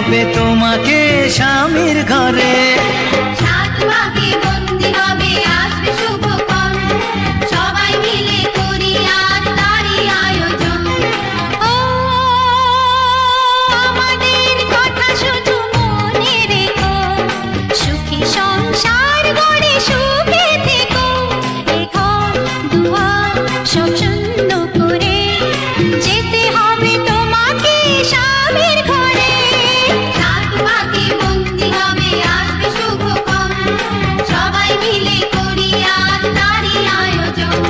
হবে তোমাকে স্বামীর ঘরে। সাত ভাগে বন্দি হবে আসবে শুভক্ষণ, সবাই মিলে করি আজ তারই আয়োজন। ও আমাদের কথা শুধু মনে রেখো, সুখী সংসার গড়ে সুখে থেকো। এ ঘর দুয়ার সব শূন্য করে যেতে হবে তোমাকে স্বামীর ঘরে। সাত ভাগে বন্দি হবে আসবে শুভক্ষণ, সবাই মিলে করি আজ তারই আয়োজন।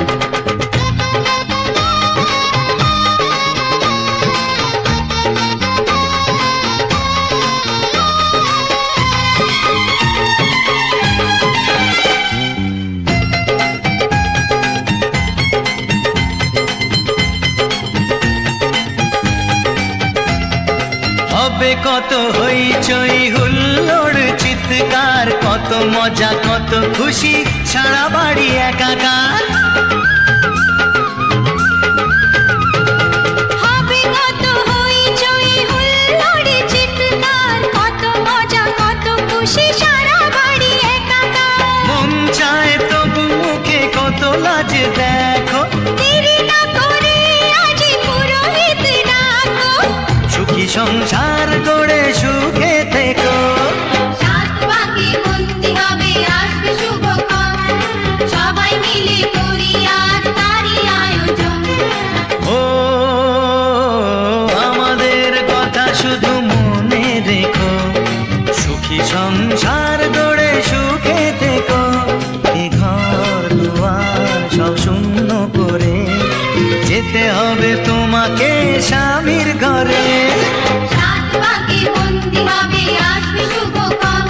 হবে কত হইচই হুল্লোড় চিৎকার, কত মজা কত খুশি সারা বাড়ি একাকার। হবে কত হইচই হুল্লোড় চিৎকার, কত মজা কত খুশি সারা বাড়ি একাকার। মন চায় তবু মুখে কত লাজ দেখো, দেরি না করে আজই পুরোহিত ডাকো। সুখী সংসার গড়ে সুখে থেকো। সাত ভাগে বন্দি হবে আসবে শুভক্ষণ, সবাই মিলে করি আজ তারই আয়োজন। ও আমাদের কথা শুধু মনে রেখো, সুখী সংসার গড়ে সুখে থেকো। এ ঘর দুয়ার সব শূন্য করে যেতে হবে তোমাকে স্বামীর ঘরে। সাত ভাগে বন্দি হবে আসবে শুভক্ষণ,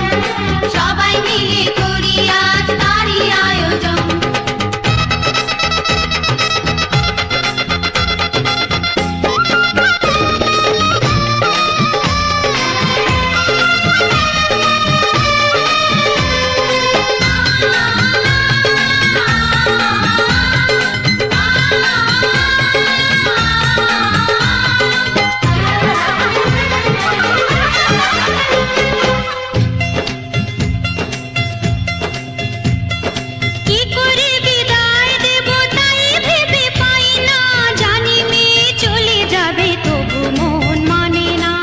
সবাই মিলে করি আজ তারই আয়োজন। কি করে বিদায় দেব তাই ভেবে পাই না, জানি মেয়ে চলে যাবে তবু মন মানে না।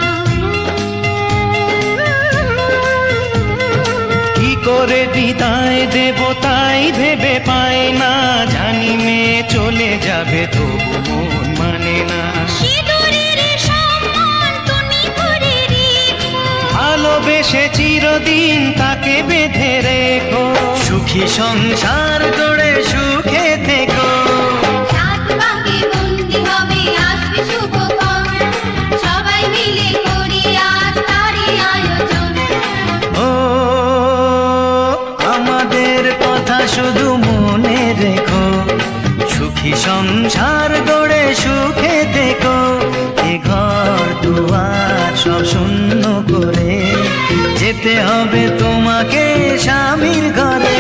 কি করে বিদায় দেব তাই ভেবে পাই না, জানি মেয়ে চলে যাবে তবু মন মানে না। সিঁদুরের সম্মান তুমি করে রেখো, ভালোবেসে চিরদিন তাকে বেঁধে রেখো, সুখী সংসার গড়ে সুখে থেকো। সাত ভাগে বন্দি হবে আসবে শুভক্ষণ, সবাই মিলে করি আজ তারই আয়োজন। ও আমাদের কথা শুধু মনে রেখো, সুখী সংসার গড়ে সুখে থেকো। এ ঘর দুয়ার সব শূন্য করে যেতে হবে তোমাকে স্বামীর ঘরে।